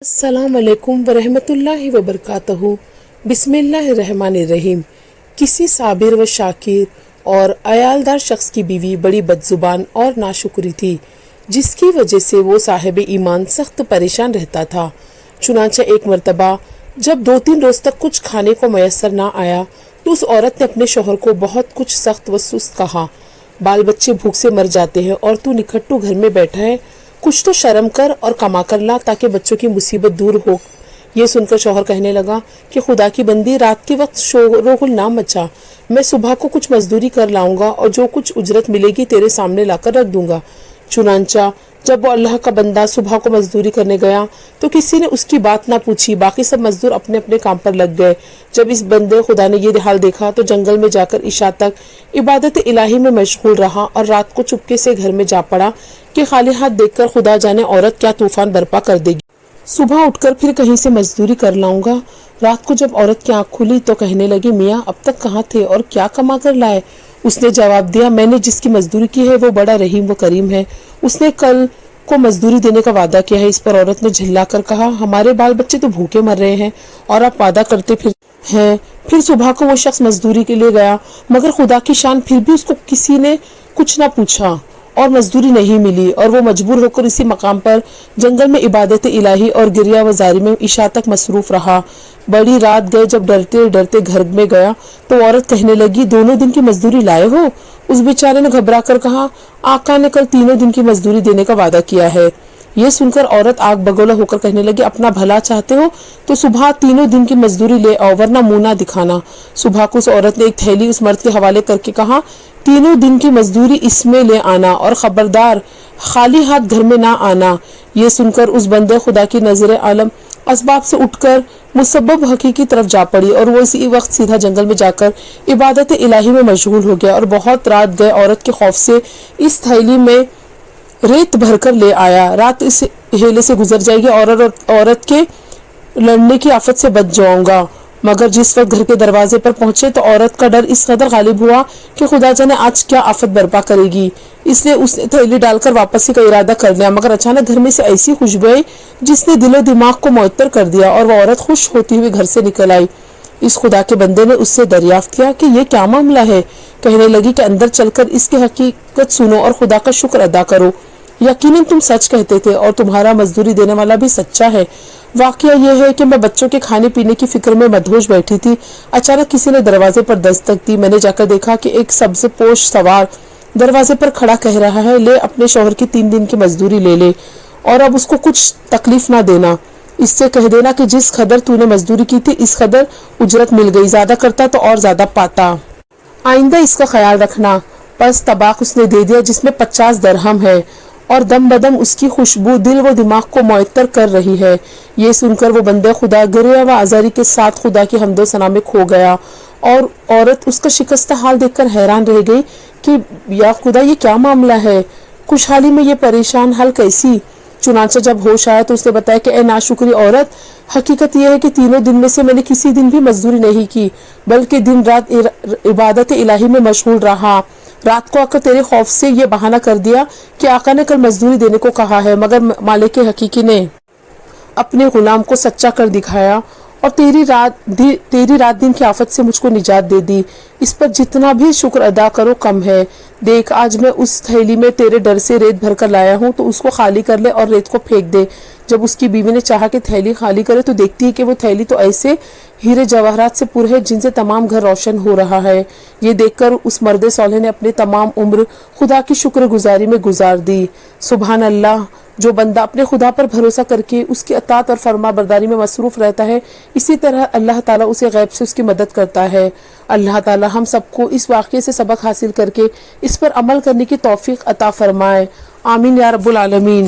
अस्सलाम वालेकुम वरहमतुल्लाहि वबरकातुहू। बिस्मिल्लाहिर्रहमानिर्रहीम। किसी साबिर व शाकिर और अयालदार शख्स की बीवी बड़ी बदजुबान और नाशुक्री थी, जिसकी वजह से वो साहिब ईमान सख्त परेशान रहता था। चुनांचे एक मरतबा जब 2-3 रोज तक कुछ खाने को मयसर ना आया तो उस औरत ने अपने शोहर को बहुत कुछ सख्त व सुस्त कहा। बाल बच्चे भूख से मर जाते हैं और तू निखट्टू घर में बैठा है, कुछ तो शर्म कर और कमा कर ला ताकि बच्चों की मुसीबत दूर हो। ये सुनकर शौहर कहने लगा कि खुदा की बंदी, रात के वक्त शोरगुल ना मचा, मैं सुबह को कुछ मजदूरी कर लाऊंगा और जो कुछ उजरत मिलेगी तेरे सामने लाकर रख दूंगा। चुनांचा जब वो अल्लाह का बंदा सुबह को मजदूरी करने गया तो किसी ने उसकी बात ना पूछी, बाकी सब मजदूर अपने अपने काम पर लग गए। जब इस बंदे खुदा ने ये हाल देखा तो जंगल में जाकर इशा तक इबादत इलाही में मशगूल रहा और रात को चुपके से घर में जा पड़ा कि खाली हाथ देखकर खुदा जाने औरत क्या तूफान बर्पा कर देगी। सुबह उठकर फिर कहीं से मजदूरी कर लाऊंगा। रात को जब औरत की आंख खुली तो कहने लगी, मियाँ अब तक कहाँ थे और क्या कमा कर लाए? उसने जवाब दिया, मैंने जिसकी मजदूरी की है वो बड़ा रहीम व करीम है, उसने कल को मजदूरी देने का वादा किया है। इस पर औरत ने झल्ला कर कहा, हमारे बाल बच्चे तो भूखे मर रहे हैं और आप वादा करते फिर हैं। फिर सुबह को वो शख्स मजदूरी के लिए गया, मगर खुदा की शान फिर भी उसको किसी ने कुछ ना पूछा और मजदूरी नहीं मिली और वो मजबूर होकर इसी मकाम पर जंगल में इबादत इलाही और गिरिया वजारी में इशा तक मसरूफ रहा। बड़ी रात गए जब डरते डरते घर में गया तो औरत कहने लगी, दोनों दिन की मजदूरी लाए हो? उस बेचारे ने घबरा कर कहा, आका ने कल 3 दिन की मजदूरी देने का वादा किया है। ये सुनकर औरत आग बगोला होकर कहने लगी, अपना भला चाहते हो तो सुबह 3 दिन की मजदूरी ले आओ, वरना मुंह ना दिखाना। सुबह को उस औरत ने एक थैली उस मर्द के हवाले करके कहा, 3 दिन की मजदूरी इसमें ले आना और खबरदार खाली हाथ घर में ना आना। ये सुनकर उस बंदे खुदा की नजर आलम असबाब से उठकर मुसब्बब हकी की तरफ जा पड़ी और वो इसी वक्त सीधा जंगल में जाकर इबादत इलाही में मशगूल हो गया और बहुत रात गए औरत के खौफ से इस थैली में रेत भरकर ले आया। रात इस हेले से गुजर जाएगी और औरत के लड़ने की आफत से बच जाऊंगा। मगर जिस वक्त घर के दरवाजे पर पहुंचे तो औरत का डर इस कदर गालिब हुआ कि खुदा जाने आज क्या आफत बर्पा करेगी, इसलिए उसने थैली डालकर वापसी का इरादा कर लिया। मगर अचानक घर में से ऐसी खुशबू आई जिसने दिलो दिमाग को मुअत्तर कर दिया और वह औरत खुश होती हुई घर से निकल आई। इस खुदा के बंदे ने उससे दरियाफ्त किया कि ये क्या मामला है। कहने लगी कि अंदर चलकर इसकी हकीकत सुनो और खुदा का शुक्र अदा करो। यकीनन तुम सच कहते थे और तुम्हारा मजदूरी देने वाला भी सच्चा है। वाकया यह है कि मैं बच्चों के खाने पीने की फिक्र में मदहोश बैठी थी। अचानक किसी ने दरवाजे पर दस्तक दी। मैंने जाकर देखा कि एक सब्ज पोश सवार दरवाजे पर खड़ा कह रहा है, ले अपने शौहर की 3 दिन की मजदूरी ले ले और अब उसको कुछ तकलीफ ना देना। इससे कह देना कि जिस कदर तूने मजदूरी की थी इस कदर उजरत मिल गई, ज्यादा करता तो और ज्यादा पाता, आइंदा इसका ख्याल रखना। बस तबाक उसने दे दिया जिसमें 50 दरहम है और दम बदम उसकी खुशबू दिल व दिमाग को मुअत्तर कर रही है। ये सुनकर वो बंदे खुदा गिरिया व आजारी के साथ खुदा की हम्दो सना में खो गया और औरत उसका शिकस्त हाल देखकर हैरान रह गई कि या खुदा ये क्या मामला है, खुशहाली में ये परेशान हाल कैसी। चुनांचा जब होश आया तो उसने बताया कि ए नाशुक्री औरत, हकीकत यह है कि 3 दिन में से मैंने किसी दिन भी मजदूरी नहीं की, बल्कि दिन रात इबादत इलाही में मशगूल रहा। रात को आकर तेरे खौफ से ये बहाना कर दिया कि आका ने कल मजदूरी देने को कहा है, मगर मालिक हकीकी ने अपने गुलाम को सच्चा कर दिखाया और तेरी रात दिन की आफत से मुझको निजात दे दी। इस पर जितना भी शुक्र अदा करो कम है। देख, आज मैं उस थैली में तेरे डर से रेत भर कर लाया हूँ, तो उसको खाली कर ले और रेत को फेंक दे। जब उसकी बीवी ने चाहा कि थैली खाली करे तो देखती है कि वो थैली तो ऐसे हीरे जवाहरात से पुर है जिनसे तमाम घर रोशन हो रहा है। ये देखकर उस मर्द सौले ने अपनी तमाम उम्र खुदा की शुक्रगुजारी में गुजार दी। सुभान अल्लाह, जो बंदा अपने खुदा पर भरोसा करके उसकी अतात और फरमा बरदारी में मसरूफ रहता है, इसी तरह अल्लाह ताला उसे गैब से उसकी मदद करता है। अल्लाह ताला हम सबको इस वाक़ये से सबक हासिल करके इस पर अमल करने की तौफीक अता फरमाए। आमीन या रब्बुल आलमीन।